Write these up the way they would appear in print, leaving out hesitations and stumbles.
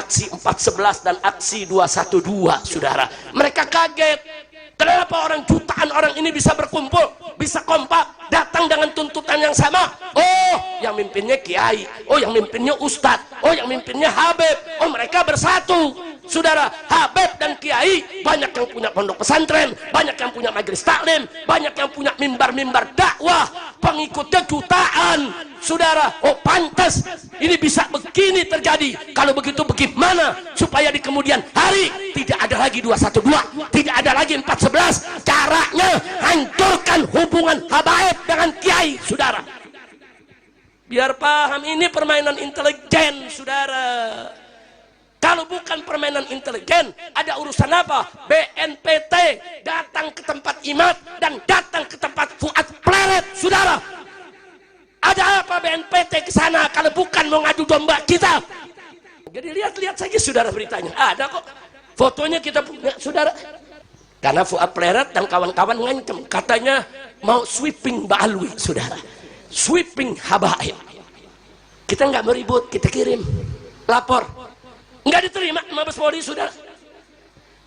aksi 411 dan aksi 212, saudara. Mereka kaget. Kenapa orang jutaan orang ini bisa berkumpul, bisa kompak, datang dengan tuntutan yang sama? Oh, yang mimpinnya kiai, oh yang mimpinnya ustadz, oh yang mimpinnya habib, oh mereka bersatu. Saudara, habib dan kiai banyak yang punya pondok pesantren, banyak yang punya majelis taklim, banyak yang punya mimbar-mimbar dakwah, pengikutnya jutaan. Saudara, oh pantas ini bisa begini terjadi. Kalau begitu bagaimana supaya di kemudian hari tidak ada lagi 212, tidak ada lagi 411? Caranya hancurkan hubungan habaib dengan kiai, saudara. Biar paham, ini permainan intelijen, saudara. Kalau bukan permainan intelijen, ada urusan apa? BNPT datang ke tempat Imad dan datang ke tempat Fuad Pleret, saudara. Ada apa BNPT ke sana kalau bukan mau ngadu domba kita? Jadi lihat-lihat saja, saudara, beritanya. Ada kok. Fotonya kita punya, saudara. Karena Fuad Pleret dan kawan-kawan ngancam, katanya mau sweeping Mbak Alwi, saudara. Sweeping habaib. Kita nggak mau ribut, kita kirim lapor. Nggak diterima Mabes Polri, saudara.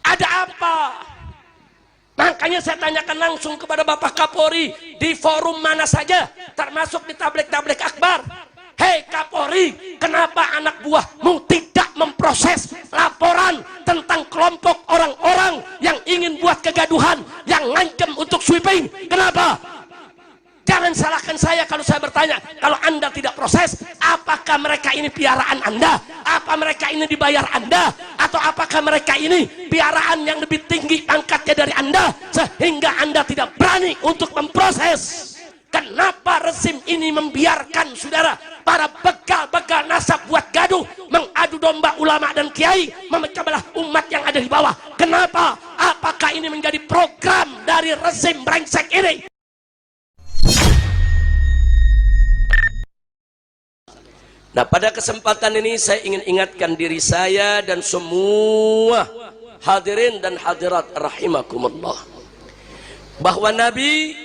Ada apa? Makanya saya tanyakan langsung kepada Bapak Kapolri di forum mana saja, termasuk di tablik-tablik akbar. Hei Kapolri, kenapa anak buahmu tidak memproses laporan tentang kelompok orang-orang yang ingin buat kegaduhan, yang ngancam untuk sweeping? Kenapa? Jangan salahkan saya kalau saya bertanya, kalau Anda tidak proses, apakah mereka ini piaraan Anda? Apa mereka ini dibayar Anda? Atau apakah mereka ini piaraan yang lebih tinggi pangkatnya dari Anda, sehingga Anda tidak berani untuk memproses? Kenapa rezim ini membiarkan, saudara, para begal-begal nasab buat gaduh, mengadu domba ulama dan kiai, memecah belah umat yang ada di bawah? Kenapa? Apakah ini menjadi program dari rezim brengsek ini? Nah, pada kesempatan ini saya ingin ingatkan diri saya dan semua hadirin dan hadirat rahimakumullah, bahwa Nabi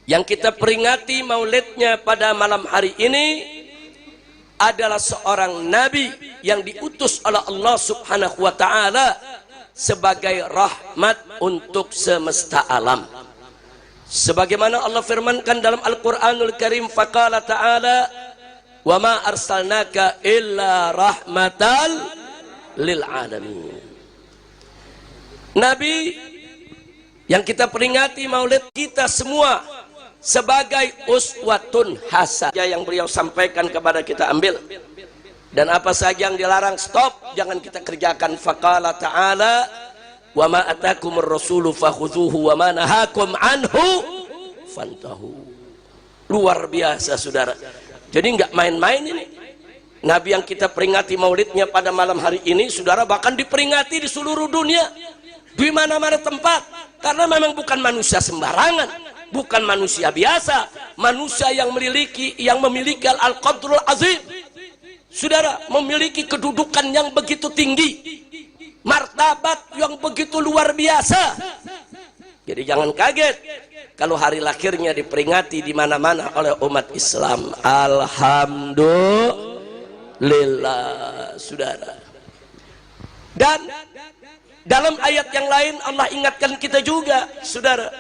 yang kita peringati maulidnya pada malam hari ini adalah seorang Nabi yang diutus oleh Allah Subhanahu wa ta'ala sebagai rahmat untuk semesta alam. Sebagaimana Allah firmankan dalam Al-Quranul Karim, faqala ta'ala, wa ma arsalnaka illa rahmatal lil alamin. Nabi yang kita peringati maulid kita semua sebagai uswatun hasanah yang beliau sampaikan kepada kita, ambil, dan apa saja yang dilarang stop, jangan kita kerjakan. Faqala ta'ala, wa ma atakumur rasulu fakhudhuhu wa ma nahakum anhu fantahu. Luar biasa, saudara. Jadi nggak main-main ini. Nabi yang kita peringati maulidnya pada malam hari ini, saudara, bahkan diperingati di seluruh dunia, di mana-mana tempat, karena memang bukan manusia sembarangan, bukan manusia biasa, manusia yang memiliki al-qadrul azim, saudara, memiliki kedudukan yang begitu tinggi, martabat yang begitu luar biasa. Jadi jangan kaget kalau hari lahirnya diperingati di mana-mana oleh umat Islam. Alhamdulillah, saudara. Dan dalam ayat yang lain Allah ingatkan kita juga, saudara,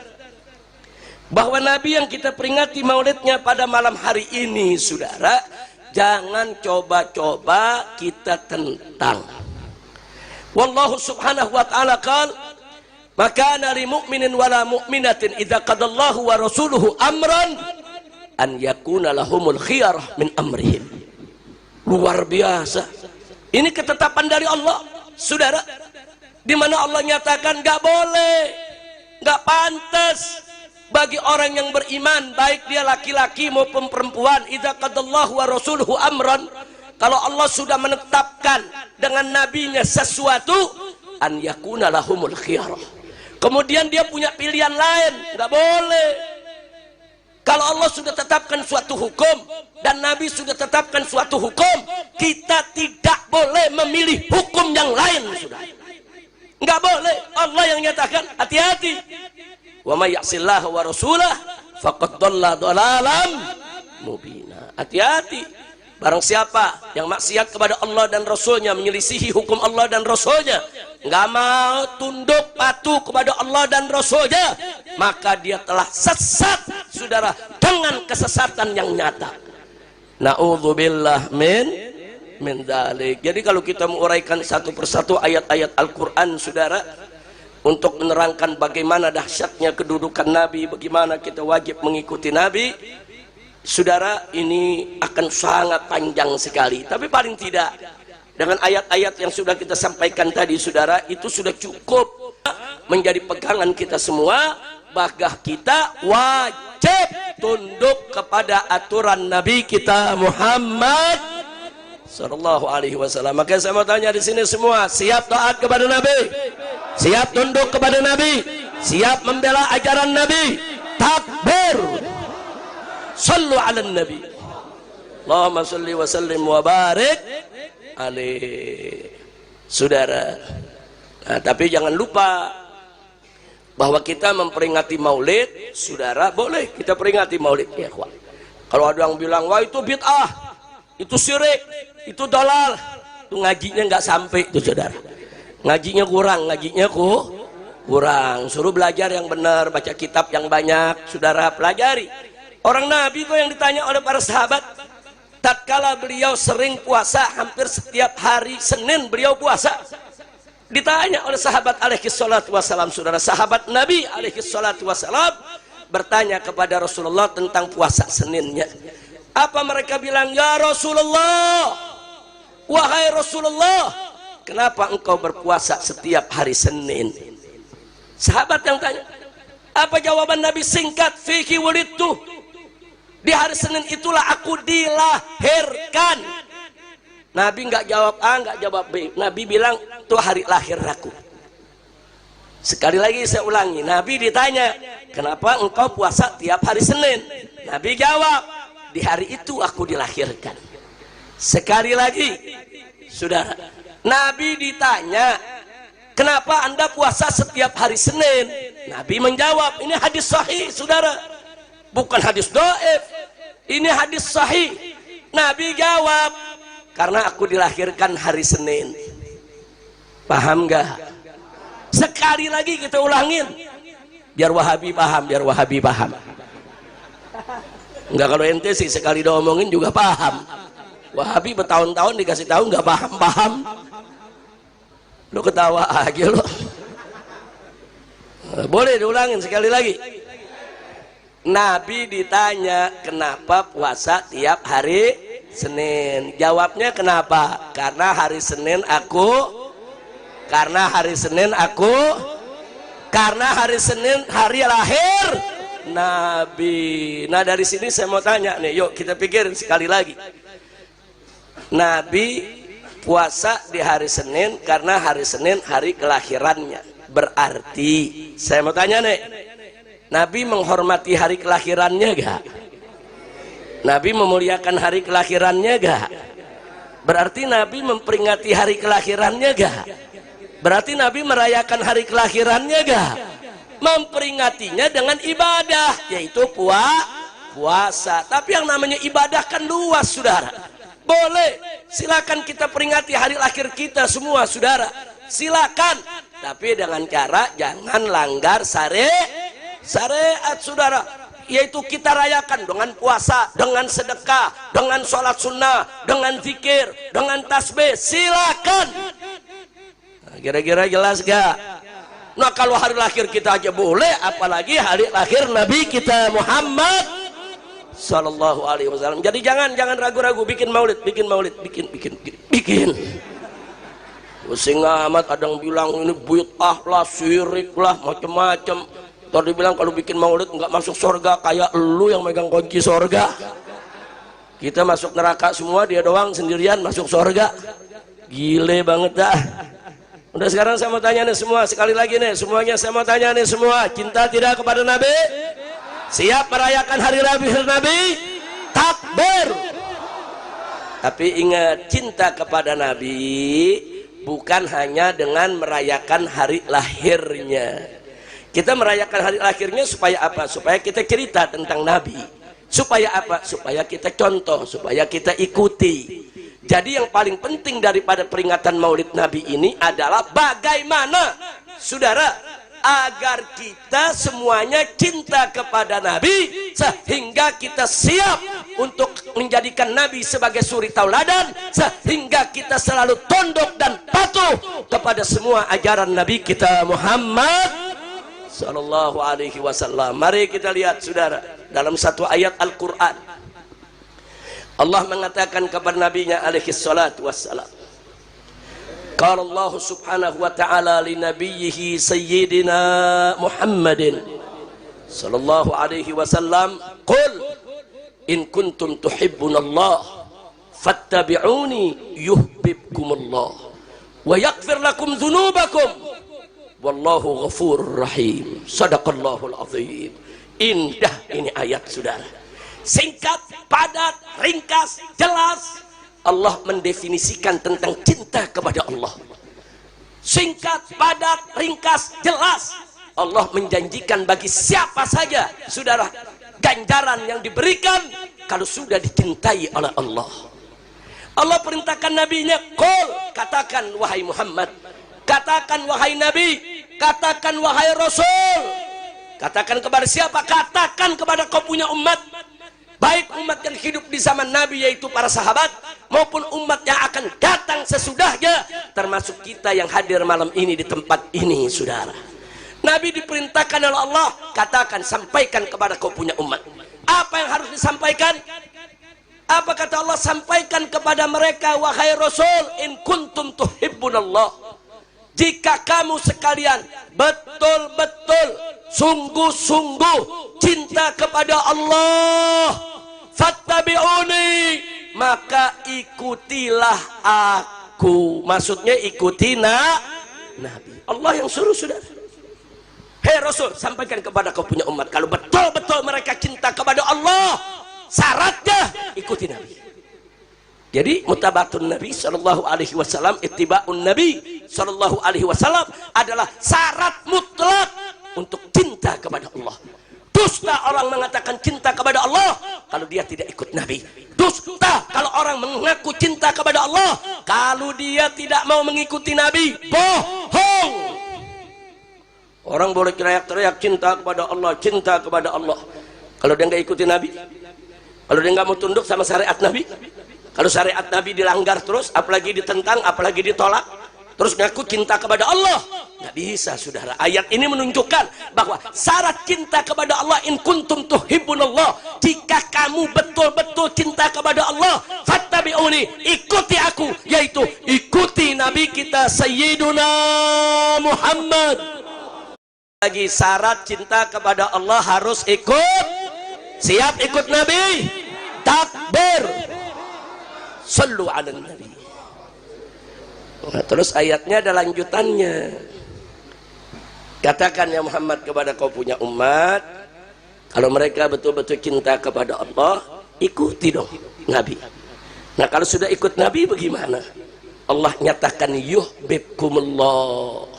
bahwa Nabi yang kita peringati maulidnya pada malam hari ini, saudara, jangan coba-coba kita tentang. Wallahu subhanahu wa ta'ala qala, maka nari mu'minin wala mu'minatin idza qadallahu wa rasuluhu amran an yakuna lahumul khiyarah min amrihim. Luar biasa. Ini ketetapan dari Allah, saudara, di mana Allah nyatakan nggak boleh, nggak pantas bagi orang yang beriman, baik dia laki-laki maupun perempuan, idza qadallahu wa rasuluhu amran, kalau Allah sudah menetapkan dengan nabinya sesuatu, an yakuna lahumul khiyarah, kemudian dia punya pilihan lain, nggak boleh. Kalau Allah sudah tetapkan suatu hukum dan Nabi sudah tetapkan suatu hukum, kita tidak boleh memilih hukum yang lain, sudah nggak boleh. Allah yang nyatakan, hati-hati, wa may ya'sillaha wa rasulah faqad dhalla dhalalan mubina. Hati-hati, Barang siapa yang maksiat kepada Allah dan Rasulnya, menyelisihi hukum Allah dan Rasulnya, nggak mau tunduk patuh kepada Allah dan Rasulnya, maka dia telah sesat, saudara, dengan kesesatan yang nyata. Na'udzubillah min dzalik. Jadi kalau kita menguraikan satu persatu ayat-ayat Al-Quran, saudara, untuk menerangkan bagaimana dahsyatnya kedudukan Nabi, bagaimana kita wajib mengikuti Nabi, saudara, ini akan sangat panjang sekali. Tapi paling tidak dengan ayat-ayat yang sudah kita sampaikan tadi, saudara, itu sudah cukup menjadi pegangan kita semua bahwa kita wajib tunduk kepada aturan Nabi kita Muhammad sallallahu alaihi wasallam. Maka saya mau tanya di sini semua, siap taat kepada Nabi? Siap tunduk kepada Nabi? Siap membela ajaran Nabi? Takbir! Sallu ala Nabi. Allahumma salli wa sallim wa barik alaihi. Saudara, nah, tapi jangan lupa bahwa kita memperingati Maulid, saudara, boleh kita peringati Maulid ya, kawan. Kalau ada yang bilang wah itu bid'ah, itu syirik, itu dolal, itu ngajinya nggak sampai itu, saudara. Ngajinya kurang, kurang. Suruh belajar yang benar, baca kitab yang banyak, saudara, pelajari. Orang Nabi kok yang ditanya oleh para sahabat, tatkala beliau sering puasa, hampir setiap hari Senin beliau puasa. Ditanya oleh sahabat alaihi salatu wassalam, saudara, sahabat Nabi alaihi salatu wassalam bertanya kepada Rasulullah tentang puasa Seninnya. Apa mereka bilang? Ya Rasulullah, wahai Rasulullah, kenapa engkau berpuasa setiap hari Senin? Sahabat yang tanya. Apa jawaban Nabi? Singkat, fihi wulidtu, di hari Senin itulah aku dilahirkan. Nabi nggak jawab A, nggak jawab B. Nabi bilang itu hari lahir aku. Sekali lagi saya ulangi, Nabi ditanya, kenapa engkau puasa tiap hari Senin? Nabi jawab, di hari itu aku dilahirkan. Sekali lagi, saudara, Nabi ditanya, kenapa anda puasa setiap hari Senin? Nabi menjawab, ini hadis sahih, saudara, bukan hadis dhaif, ini hadis sahih. Nabi jawab, karena aku dilahirkan hari Senin. Paham gak? Sekali lagi kita ulangin, biar Wahabi paham, biar Wahabi paham. Enggak, kalau ente sih sekali diomongin juga paham. Wahabi bertahun-tahun dikasih tahu nggak paham. Lo ketawa aja lo. Boleh diulangin sekali lagi. Nabi ditanya kenapa puasa tiap hari Senin. Jawabnya kenapa? Karena hari Senin aku hari lahir Nabi. Nah dari sini saya mau tanya nih, yuk kita pikirin sekali lagi. Nabi puasa di hari Senin karena hari Senin hari kelahirannya. Berarti saya mau tanya nih, Nabi menghormati hari kelahirannya gak? Nabi memuliakan hari kelahirannya gak? Berarti Nabi memperingati hari kelahirannya gak? Berarti Nabi merayakan hari kelahirannya gak? Memperingatinya dengan ibadah, yaitu puasa. Tapi yang namanya ibadah kan luas, saudara. Boleh, silakan kita peringati hari lahir kita semua, saudara. Silakan, tapi dengan cara jangan langgar syariat, saudara. Yaitu kita rayakan dengan puasa, dengan sedekah, dengan sholat sunnah, dengan zikir, dengan tasbih. Silakan. Nah, kira-kira jelas gak? Nah kalau hari lahir kita aja boleh, apalagi hari lahir Nabi kita Muhammad sallallahu alaihi wasallam. Jadi jangan ragu-ragu bikin maulid. Pusing amat, ada yang bilang ini bid'ah lah, syirik lah, macam-macam. Tadi bilang kalau bikin maulid nggak masuk surga, kayak lu yang megang kunci surga. Kita masuk neraka semua, dia doang sendirian masuk surga. Gile banget dah. Udah, sekarang saya mau tanya nih semua, sekali lagi nih semuanya saya mau tanya nih semua, cinta tidak kepada Nabi? Siap merayakan hari lahir Nabi? Takbir. Tapi ingat, cinta kepada Nabi bukan hanya dengan merayakan hari lahirnya. Kita merayakan hari lahirnya supaya apa? Supaya kita cerita tentang Nabi, Supaya apa? Supaya kita contoh, supaya kita ikuti. Jadi yang paling penting daripada peringatan Maulid Nabi ini adalah bagaimana, saudara, agar kita semuanya cinta kepada Nabi, sehingga kita siap untuk menjadikan Nabi sebagai suri tauladan, sehingga kita selalu tunduk dan patuh kepada semua ajaran Nabi kita Muhammad sallallahu alaihi wasallam. Mari kita lihat, saudara, dalam satu ayat Al-Quran Allah mengatakan kepada nabinya alaihi salatu wassalam, qala Allah subhanahu wa ta'ala li nabiyhi sayyidina Muhammadin sallallahu alaihi wasallam, qul in kuntum tuhibbunallah fattabi'uni yuhibbukumullah wa yaghfir lakum dzunubakum wallahu ghafurur rahim. Sadaqallahul azim. Indah ini ayat, saudara. Singkat, padat, ringkas, jelas. Allah mendefinisikan tentang cinta kepada Allah. Singkat, padat, ringkas, jelas. Allah menjanjikan bagi siapa saja, saudara, ganjaran yang diberikan kalau sudah dicintai oleh Allah. Allah perintahkan nabinya, qul, katakan wahai Muhammad, katakan wahai Nabi, katakan wahai Rasul. Katakan kepada siapa? Katakan kepada kau punya umat, baik umat yang hidup di zaman Nabi yaitu para sahabat, maupun umat yang akan datang sesudahnya, termasuk kita yang hadir malam ini di tempat ini, saudara. Nabi diperintahkan oleh Allah, katakan, sampaikan kepada kau punya umat. Apa yang harus disampaikan? Apa kata Allah? Sampaikan kepada mereka, wahai Rasul, in kuntum tuhibbunallah, jika kamu sekalian betul-betul sungguh-sungguh cinta kepada Allah, fattabi'uni, maka ikutilah aku. Maksudnya ikuti Nabi. Allah yang suruh, saudara. Hei Rasul, sampaikan kepada kau punya umat, kalau betul-betul mereka cinta kepada Allah, syaratnya ikuti Nabi. Jadi mutabatun Nabi sallallahu alaihi wasallam, ittiba'un Nabi sallallahu alaihi wasallam adalah syarat mutlak untuk cinta kepada Allah. Dusta orang mengatakan cinta kepada Allah kalau dia tidak ikut Nabi. Dusta kalau orang mengaku cinta kepada Allah kalau dia tidak mau mengikuti Nabi. Bohong. Orang boleh teriak-teriak cinta kepada Allah, cinta kepada Allah, kalau dia nggak ikuti Nabi, kalau dia nggak mau tunduk sama syariat Nabi, kalau syariat Nabi dilanggar terus, apalagi ditentang, apalagi ditolak, terus ngaku cinta kepada Allah, nggak bisa, saudara. Ayat ini menunjukkan bahwa syarat cinta kepada Allah, in kuntum tuhibbunallah, jika kamu betul-betul cinta kepada Allah, fattabi'uni, ikuti aku, yaitu ikuti Nabi kita Sayyiduna Muhammad. Lagi syarat cinta kepada Allah harus ikut, siap ikut Nabi, takbir, sallu ala Nabi. Nah, terus ayatnya ada lanjutannya. Katakan ya Muhammad kepada kau punya umat, kalau mereka betul-betul cinta kepada Allah, ikuti dong Nabi. Nah, kalau sudah ikut Nabi bagaimana? Allah nyatakan yuhibbukumullah.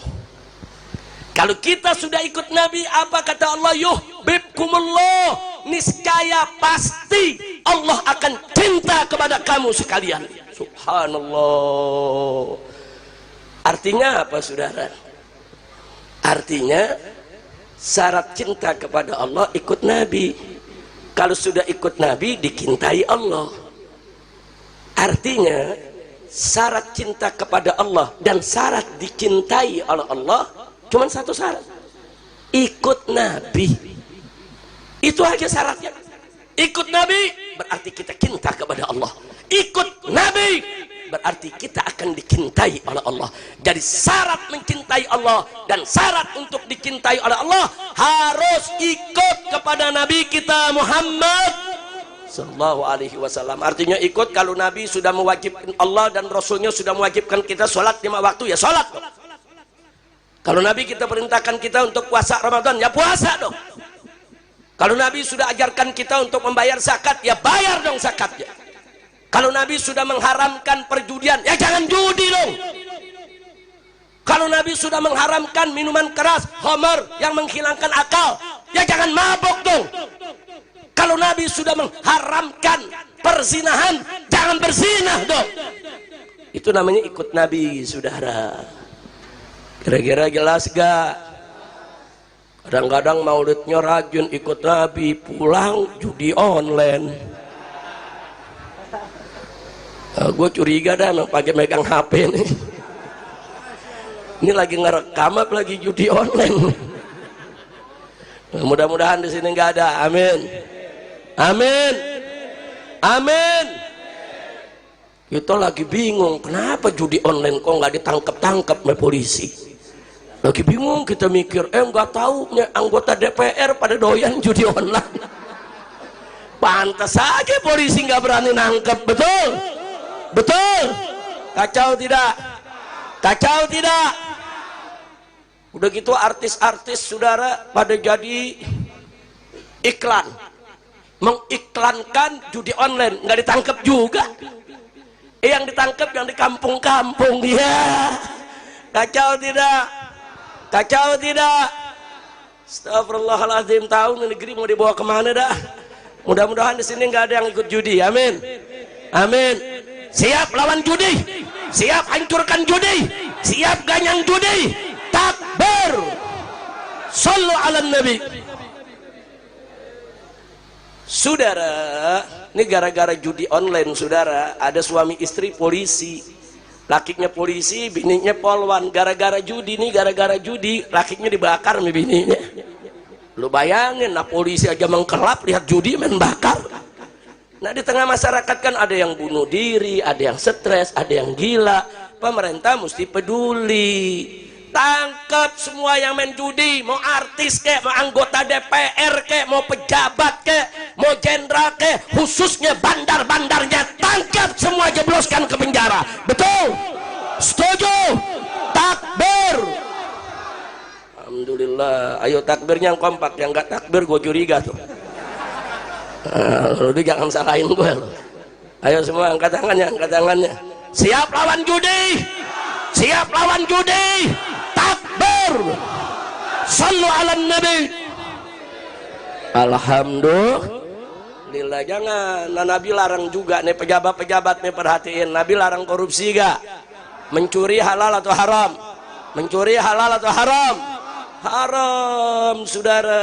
Kalau kita sudah ikut Nabi, apa kata Allah? Yuhibbukumullah, niscaya pasti Allah akan cinta kepada kamu sekalian. Subhanallah. Artinya apa, saudara? Artinya syarat cinta kepada Allah ikut Nabi. Kalau sudah ikut Nabi, dicintai Allah. Artinya syarat cinta kepada Allah dan syarat dicintai oleh Allah cuma satu syarat, ikut Nabi. Itu aja syaratnya. Ikut Nabi berarti kita cinta kepada Allah. Ikut Nabi berarti kita akan dicintai oleh Allah. Jadi syarat mencintai Allah dan syarat untuk dicintai oleh Allah harus ikut kepada Nabi kita Muhammad sallallahu alaihi wasallam. Artinya ikut, kalau Nabi sudah mewajibkan, Allah dan Rasulnya sudah mewajibkan kita sholat 5 waktu, ya sholat. Kalau Nabi kita perintahkan kita untuk puasa Ramadan, ya puasa dong. Kalau Nabi sudah ajarkan kita untuk membayar zakat, ya bayar dong zakatnya. Kalau Nabi sudah mengharamkan perjudian, ya jangan judi dong. Kalau Nabi sudah mengharamkan minuman keras, khamar yang menghilangkan akal, ya jangan mabok dong. Kalau Nabi sudah mengharamkan perzinahan, jangan berzinah dong. Itu namanya ikut Nabi, saudara. Kira-kira jelas gak? Kadang-kadang maulidnya rajin ikut Nabi, pulang judi online. Gue curiga dah pakai megang HP nih. Ini lagi ngerekam apa lagi judi online? Mudah-mudahan di sini nggak ada. Amin. Amin. Amin. Kita lagi bingung, kenapa judi online kok nggak ditangkap-tangkap sama polisi? Lagi bingung, kita mikir, nggak tahu anggota DPR pada doyan judi online. Pantas saja polisi nggak berani nangkep, betul? Betul? Kacau tidak? Kacau tidak? Udah gitu artis-artis saudara pada jadi iklan, mengiklankan judi online, nggak ditangkap juga. Yang ditangkap yang di kampung-kampung dia. Kacau tidak? Kacau tidak? Astagfirullahaladzim, tahu negeri mau dibawa kemana dah? Mudah-mudahan di sini nggak ada yang ikut judi. Amin. Amin. Siap lawan judi, siap hancurkan judi, siap ganyang judi. Takbir. Sallu ala nabi. Saudara, ini gara-gara judi online, saudara, ada suami istri polisi, lakinya polisi, bininya polwan. Gara-gara judi nih, gara-gara judi, lakinya dibakar sama bininya. Lu bayangin, nah polisi aja mengkelap lihat judi main bakar. Nah di tengah masyarakat kan ada yang bunuh diri, ada yang stres, ada yang gila. Pemerintah mesti peduli. Tangkap semua yang main judi, mau artis kek, mau anggota DPR kek, mau pejabat kek, mau jenderal kek, khususnya bandar-bandarnya, tangkap semua, jebloskan ke penjara. Betul? Setuju? Takbir. Alhamdulillah. Ayo takbirnya yang kompak, yang gak takbir gue curiga tuh. Lu jangan salahin gue loh. Ayo semua angkat tangannya, angkat tangannya. Siap lawan judi, siap lawan judi. Takbir. Sallu ala nabi. Alhamdulillah. Jangan, nah, Nabi larang juga nih, pejabat-pejabat nih perhatiin. Nabi larang korupsi gak? Mencuri halal atau haram? Mencuri halal atau haram? Haram, saudara.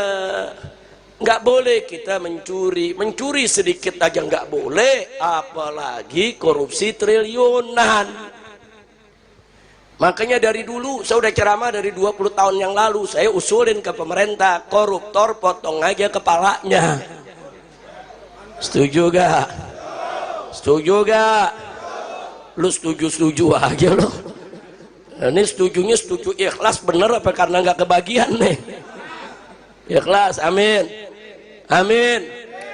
Nggak boleh kita mencuri, mencuri sedikit aja nggak boleh, apalagi korupsi triliunan. Makanya dari dulu saya udah ceramah dari 20 tahun yang lalu, saya usulin ke pemerintah, koruptor potong aja kepalanya. Setuju gak? Setuju gak? Lu setuju-setuju aja lo. Ini setujunya setuju ikhlas bener apa karena nggak kebagian nih? Ikhlas, amin. Amin.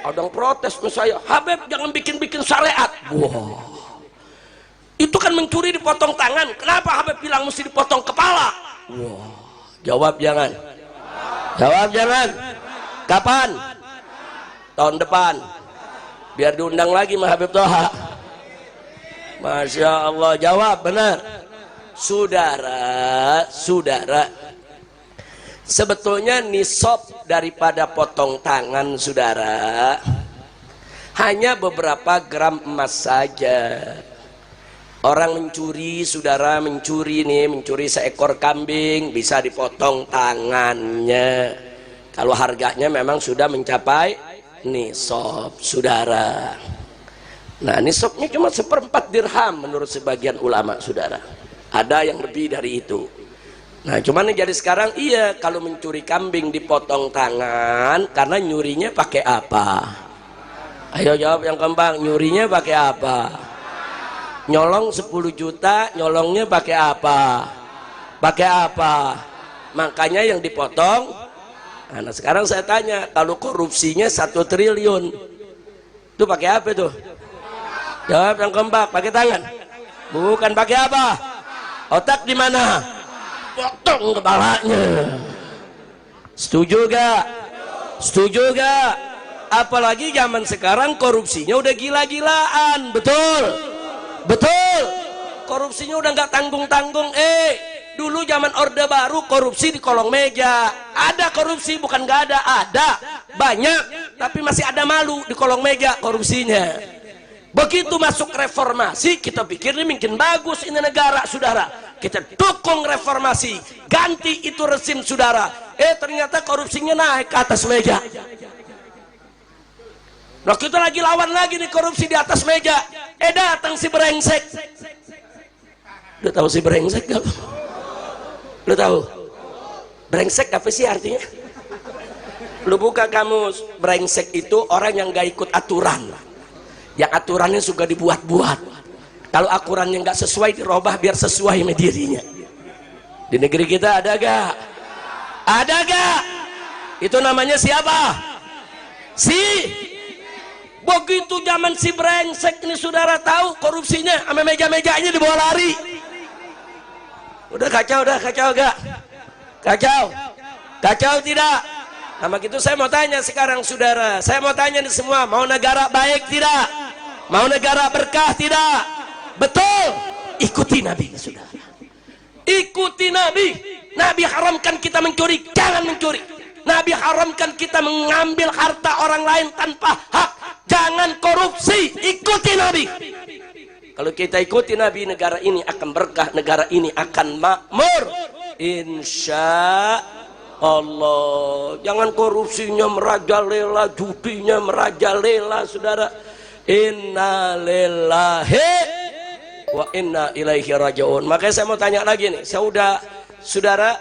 Ada yang protes ke saya, Habib jangan bikin-bikin syariat. Wah. Itu kan mencuri dipotong tangan. Kenapa Habib bilang mesti dipotong kepala? Wah. Jawab jangan. Jawab jangan. Kapan? Tahun depan. Biar diundang lagi sama Habib Toha. Masya Allah, jawab benar. Saudara, saudara, sebetulnya nisab daripada potong tangan, saudara, hanya beberapa gram emas saja. Orang mencuri, saudara, mencuri nih, mencuri seekor kambing, bisa dipotong tangannya. Kalau harganya memang sudah mencapai nisab, saudara. Nah, nisabnya cuma 1/4 dirham menurut sebagian ulama, saudara. Ada yang lebih dari itu. Nah, cuman jadi sekarang iya, kalau mencuri kambing dipotong tangan, karena nyurinya pakai apa? Ayo jawab yang kembang, nyurinya pakai apa? Nyolong 10 juta, nyolongnya pakai apa? Pakai apa? Makanya yang dipotong. Nah, sekarang saya tanya, kalau korupsinya 1 triliun, itu pakai apa tuh? Jawab yang kembang, pakai tangan? Bukan, pakai apa? Otak di mana? Potong kepalanya. Setuju gak? Setuju gak? Apalagi zaman sekarang korupsinya udah gila-gilaan. Betul? Betul? Korupsinya udah gak tanggung-tanggung. Dulu zaman Orde Baru korupsi di kolong meja. Ada korupsi, bukan gak ada. Ada, banyak. tapi masih ada malu di kolong meja korupsinya. Begitu masuk reformasi, kita pikir ini mungkin bagus ini negara, saudara. Kita dukung reformasi, ganti itu rezim, saudara. Ternyata korupsinya naik ke atas meja. Nah, kita lagi lawan lagi nih korupsi di atas meja. Datang si brengsek. Lu tahu si brengsek gak? Lu tahu? Brengsek apa sih artinya? Lu buka kamus. Brengsek itu orang yang gak ikut aturan, yang aturannya suka dibuat-buat. Kalau aturannya gak sesuai, dirubah biar sesuai sama dirinya. Di negeri kita ada gak? Ada gak? Itu namanya siapa? Begitu zaman si brengsek ini, saudara tahu korupsinya sama meja-mejanya dibawa lari. Udah kacau gak? Kacau tidak? Sama gitu saya mau tanya sekarang, saudara. Saya mau tanya nih semua, mau negara baik tidak? Mau negara berkah tidak? Betul. Ikuti Nabi, saudara. Ikuti Nabi. Nabi haramkan kita mencuri, jangan mencuri. Nabi haramkan kita mengambil harta orang lain tanpa hak, jangan korupsi. Ikuti Nabi. Kalau kita ikuti Nabi, negara ini akan berkah, negara ini akan makmur, insya Allah. Jangan korupsinya merajalela, judinya merajalela, saudara. Inna lillahi wa inna ilaihi raji'un. Makanya saya mau tanya lagi nih, saudara,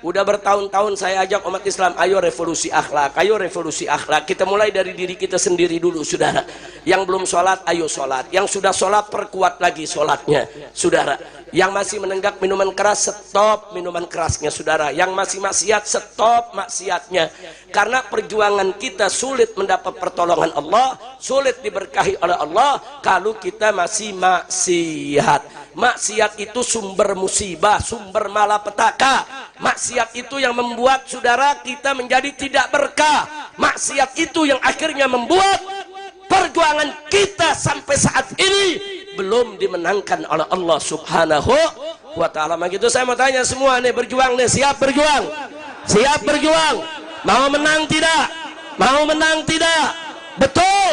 udah bertahun-tahun saya ajak umat Islam, ayo revolusi akhlak, ayo revolusi akhlak. Kita mulai dari diri kita sendiri dulu, saudara. Yang belum sholat, ayo sholat. Yang sudah sholat, perkuat lagi sholatnya, saudara. Yang masih menenggak minuman keras, stop minuman kerasnya, saudara. Yang masih maksiat, stop maksiatnya. Karena perjuangan kita sulit mendapat pertolongan Allah, sulit diberkahi oleh Allah kalau kita masih maksiat. Maksiat itu sumber musibah, sumber malapetaka. Maksiat itu yang membuat, saudara, kita menjadi tidak berkah. Maksiat itu yang akhirnya membuat perjuangan kita sampai saat ini belum dimenangkan oleh Allah Subhanahu wa ta'ala. Begitu saya mau tanya semua nih, berjuang nih, siap berjuang? Siap berjuang? Mau menang tidak? Mau menang tidak? Betul.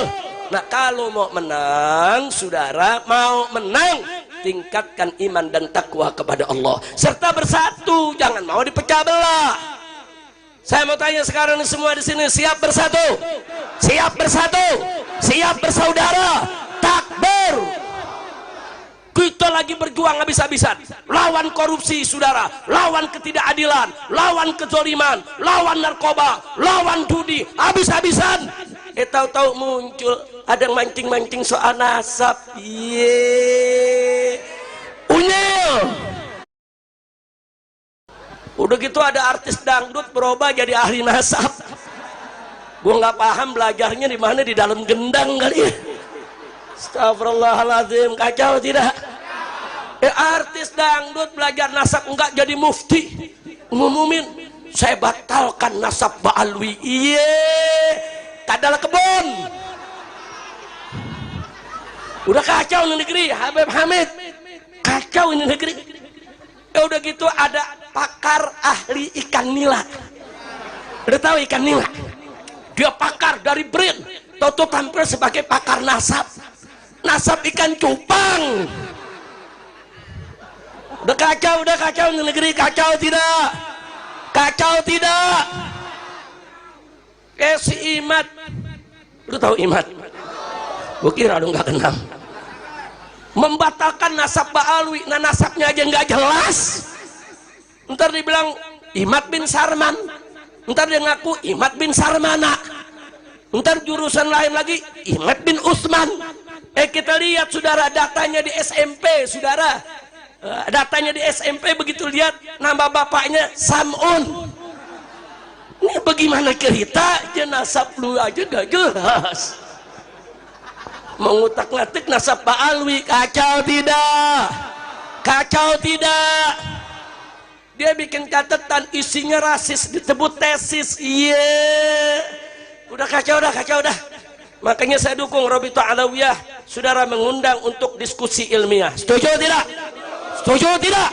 Nah, kalau mau menang, saudara, mau menang, tingkatkan iman dan takwa kepada Allah serta bersatu, jangan mau dipecah belah. Saya mau tanya sekarang nih semua di sini, siap bersatu? Siap bersatu? Siap bersaudara? Takbir. Kita lagi berjuang habis-habisan lawan korupsi, saudara, lawan ketidakadilan, lawan kezaliman, lawan narkoba, lawan judi, habis-habisan. Tahu-tahu muncul ada yang mancing-mancing soal nasab. Unyil. Udah gitu ada artis dangdut berubah jadi ahli nasab. Gua nggak paham belajarnya di mana, di dalam gendang kali ya. Astagfirullahaladzim, kacau tidak? Artis dangdut belajar nasab enggak jadi mufti, ngumumin saya batalkan nasab Ba'alwi. Kadal kebun. Udah kacau ini negeri, Habib Hamid. Kacau ini negeri. Udah gitu ada pakar ahli ikan nila. Udah tahu ikan nila? Dia pakar dari BRIN, Toto tampil sebagai pakar nasab. Nasab ikan cupang. Udah kacau ini negeri. Kacau tidak? Kacau tidak? Si Imat, lu tahu Imat? Gue kira lu nggak kenal. Membatalkan nasab Ba'alwi, nah nasabnya aja nggak jelas. Ntar dibilang Imat bin Sarman, ntar dia ngaku Imat bin Sarmana, ntar jurusan lain lagi Imat bin Usman. Kita lihat, saudara, datanya di SMP, saudara, datanya di SMP, begitu lihat nama bapaknya Sam'un. Ini bagaimana cerita aja nasab lu aja gak jelas. Mengutak-ngatik nasab Ba'alwi. Kacau tidak? Kacau tidak? Dia bikin catatan isinya rasis, disebut tesis. Udah kacau dah. Makanya saya dukung Rabithah Alawiyah, saudara, mengundang untuk diskusi ilmiah. Setuju tidak? Setuju tidak?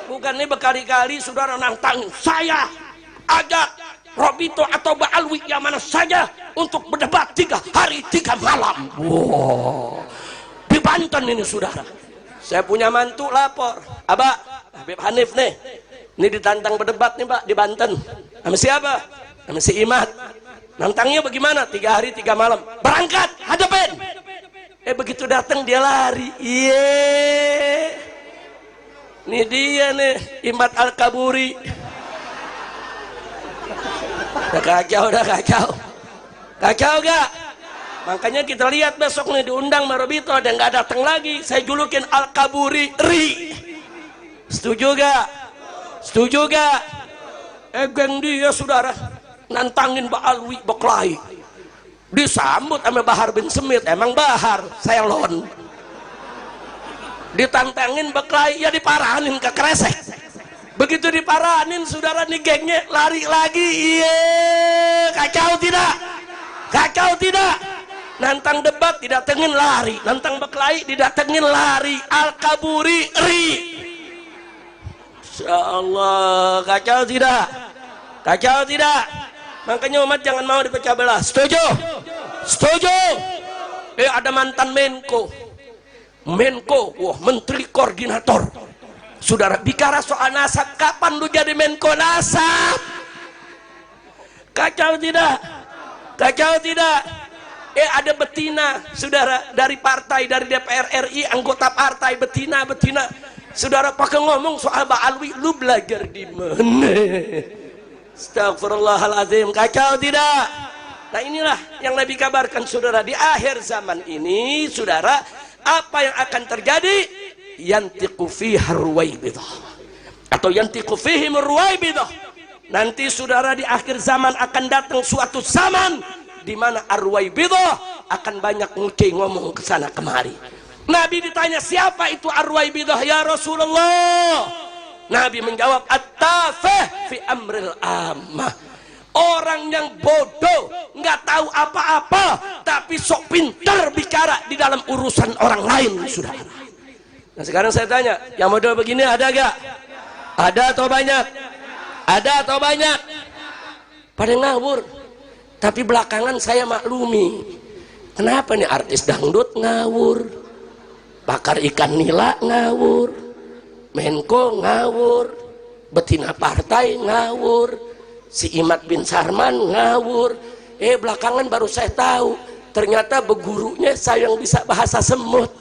Bukan ini berkali-kali saudara nantang saya ajak Robito atau Ba'alwi yang mana saja untuk berdebat 3 hari 3 malam. Wow. Di Banten ini saudara. Saya punya mantu lapor, Abah Habib Hanif nih, ini ditantang berdebat nih Pak di Banten. Sama siapa? Sama si Imad. Nantangnya bagaimana? 3 hari 3 malam. Berangkat, hadapin. Begitu datang dia lari. Iya. Ini dia nih, Imad Al-Kaburi. Udah kacau. Kacau gak? Makanya kita lihat besok nih diundang Marobito, ada nggak datang lagi. Saya julukin Al-Kaburi Ri. Setuju gak? Setuju gak? Geng dia saudara nantangin Ba'alwi Beklai, disambut sama Bahar bin Semit. Emang Bahar saya lon, ditantangin Beklai ya diparahanin ke kresek. Begitu diparahanin saudara nih gengnya lari lagi. Iya, kacau tidak? Kacau tidak? Nantang debat didatengin lari, nantang Beklai didatengin lari. Al-Kaburi Ri. Insyaallah, kacau tidak? Kacau tidak? Makanya umat jangan mau dipecah belah. Setuju? Setuju? Ada mantan Menko, wah Menteri Koordinator. Saudara bicara soal nasab, kapan lu jadi Menko nasab? Kacau tidak? Kacau tidak? Ada betina, saudara, dari partai, dari DPR RI, anggota partai, betina. Saudara pakai ngomong soal Ba'alwi, lu belajar di mana? Astagfirullahaladzim, kacau tidak? Nah inilah yang Nabi kabarkan saudara, di akhir zaman ini saudara, apa yang akan terjadi? Yantiqu fiha ruwaibidah, atau yantiqu fihim ruwaibidah. Nanti saudara di akhir zaman akan datang suatu zaman di mana arwaibidah akan banyak ngomong ke sana kemari. Nabi ditanya, siapa itu arwaibidah ya Rasulullah? Nabi menjawab, at-tafih fi amril ammah. Orang yang bodoh, nggak tahu apa-apa, tapi sok pintar bicara di dalam urusan orang lain, saudara. Nah sekarang saya tanya, yang model begini ada gak? Ada atau banyak? Ada atau banyak? Pada ngawur. Tapi belakangan saya maklumi, kenapa nih artis dangdut ngawur, bakar ikan nila ngawur, Menko ngawur, betina partai ngawur, si Imad bin Sarman ngawur. Belakangan baru saya tahu, ternyata begurunya saya yang bisa bahasa semut.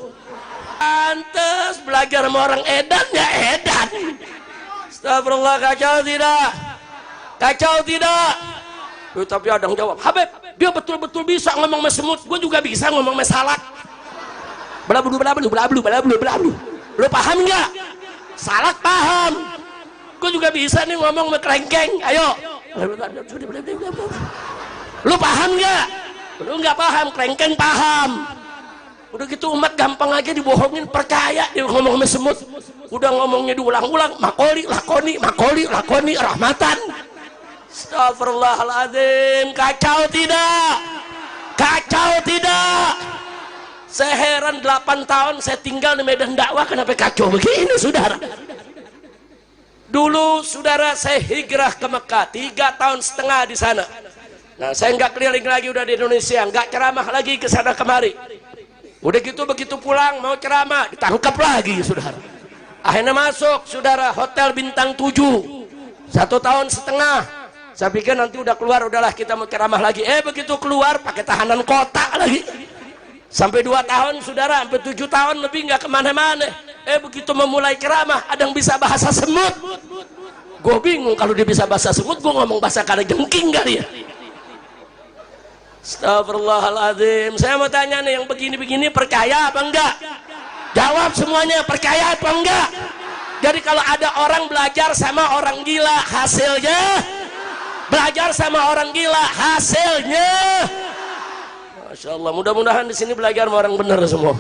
Pantes belajar sama orang edan ya edan. Astagfirullah, kacau tidak? Kacau tidak? Tapi ada yang jawab, Habib, dia betul-betul bisa ngomong sama semut, gue juga bisa ngomong sama salak. Belablu. Lu paham nggak? Salak paham, gue juga bisa nih ngomong sama kelengkeng. Ayo, lu paham nggak? Lu nggak paham, kelengkeng paham. Udah gitu umat gampang aja dibohongin, percaya dia ngomong sama semut. Udah ngomongnya diulang-ulang, makoli lakoni rahmatan. Astagfirullahaladzim, kacau tidak? Kacau tidak? Saya heran 8 tahun saya tinggal di medan dakwah, kenapa kacau begini saudara? Dulu saudara saya hijrah ke Mekah 3,5 tahun di sana. Nah saya nggak keliling lagi udah di Indonesia, nggak ceramah lagi ke sana kemari. Udah gitu begitu pulang mau ceramah ditangkap lagi saudara. Akhirnya masuk saudara hotel bintang 7 1,5 tahun. Saya pikir nanti udah keluar, udahlah kita mau ceramah lagi. Begitu keluar pakai tahanan kota lagi. Sampai 2 tahun saudara, sampai 7 tahun lebih nggak kemana-mana. Begitu memulai ceramah ada yang bisa bahasa semut. Gue bingung, kalau dia bisa bahasa semut gue ngomong bahasa kalajengking kali ya. Astagfirullahaladzim. Saya mau tanya nih, yang begini-begini percaya apa enggak? Jawab semuanya, percaya apa enggak? Jadi kalau ada orang belajar sama orang gila, hasilnya belajar sama orang gila, hasilnya Masya Allah. Mudah-mudahan di sini belajar sama orang benar semua.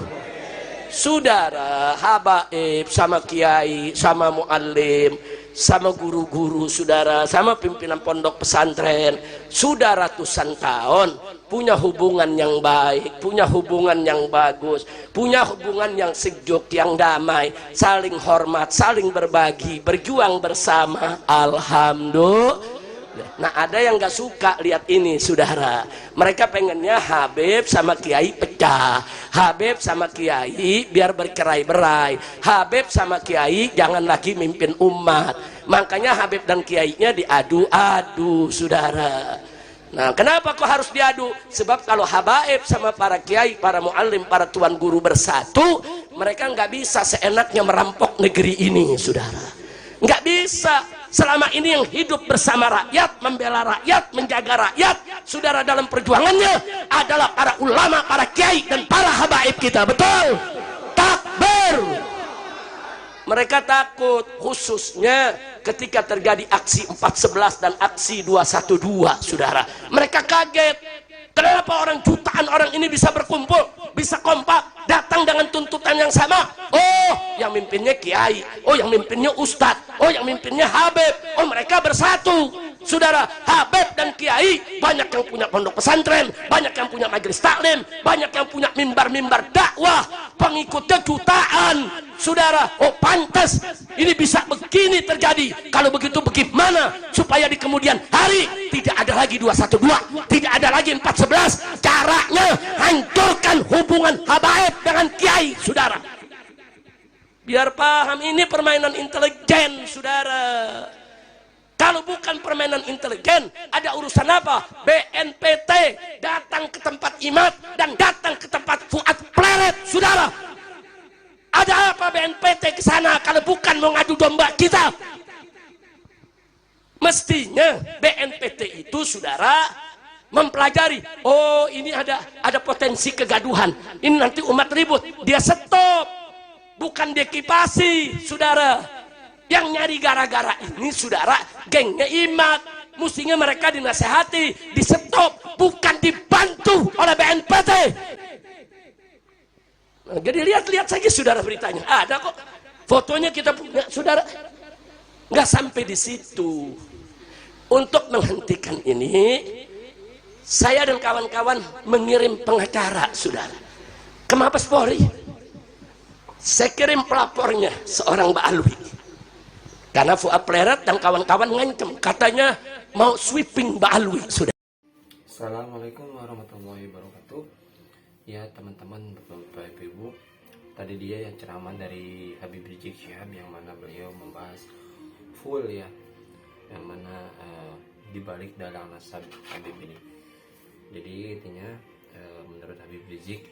Saudara, habaib, sama kiai, sama muallim, sama guru-guru saudara, sama pimpinan pondok pesantren, sudah ratusan tahun punya hubungan yang baik, punya hubungan yang bagus, punya hubungan yang sejuk, yang damai, saling hormat, saling berbagi, berjuang bersama. Alhamdulillah. Nah ada yang nggak suka lihat ini saudara, mereka pengennya Habib sama Kiai pecah, Habib sama Kiai biar bercerai-berai, Habib sama Kiai jangan lagi mimpin umat, makanya Habib dan Kiainya diadu-adu saudara. Nah kenapa kok harus diadu? Sebab kalau habaib sama para kiai, para muallim, para tuan guru bersatu, mereka nggak bisa seenaknya merampok negeri ini saudara, nggak bisa. Selama ini yang hidup bersama rakyat, membela rakyat, menjaga rakyat saudara dalam perjuangannya adalah para ulama, para kiai dan para habaib kita, betul? Takbir. Mereka takut khususnya ketika terjadi aksi 411 dan aksi 212 saudara, mereka kaget kenapa orang jutaan orang ini bisa berkumpul, bisa kompak, datang dengan tuntutan yang sama. Oh yang mimpinnya kiai, oh yang mimpinnya ustadz, oh yang mimpinnya habib, oh mereka bersatu saudara. Habib dan kiai banyak yang punya pondok pesantren, banyak yang punya majelis taklim, banyak yang punya mimbar-mimbar dakwah, pengikutnya jutaan saudara. Oh pantas ini bisa begini terjadi. Kalau begitu bagaimana supaya di kemudian hari tidak ada lagi 212, tidak ada lagi 411? Caranya hancurkan hubungan habaib dengan kiai saudara. Biar paham ini permainan intelijen saudara. Kalau bukan permainan intelijen, ada urusan apa? BNPT datang ke tempat Imad dan datang ke tempat Fuad Pleret saudara. Ada apa BNPT ke sana kalau bukan mau ngadu domba kita? Mestinya BNPT itu saudara mempelajari, oh ini ada potensi kegaduhan, ini nanti umat ribut, dia stop, bukan dekipasi saudara. Yang nyari gara-gara ini saudara gengnya Imad, mestinya mereka dinasehati, di stop, bukan dibantu oleh BNPT. Nah, jadi lihat-lihat saja saudara beritanya, ada kok fotonya kita punya saudara. Nggak sampai di situ. Untuk menghentikan ini, saya dan kawan-kawan mengirim pengacara saudara ke Mabes Polri. Saya kirim pelapornya seorang Mbak Alwi, karena Fuad Pleret dan kawan-kawan ngancem, katanya mau sweeping Mbak Alwi sudah. Assalamualaikum warahmatullahi wabarakatuh. Ya teman-teman, bapak ibu, tadi dia yang ceramah dari Habib Rizik Syihab, yang mana beliau membahas full ya, yang mana dibalik dalam nasab Habib ini. Jadi intinya menurut Habib Rizik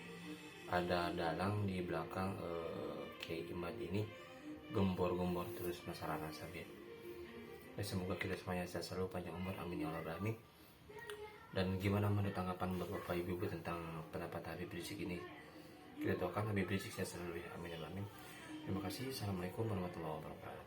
ada dalang di belakang Kiai Imad ini gembor-gembor terus masalah nasab ya. Semoga kita semuanya sehat selalu, panjang umur, amin ya rabbal alamin. Dan gimana menurut tanggapan bapak ibu tentang pendapat Habib Rizik ini? Kita doakan Habib Rizik sehat selalu ya, amin ya rabbal alamin. Terima kasih. Assalamualaikum warahmatullahi wabarakatuh.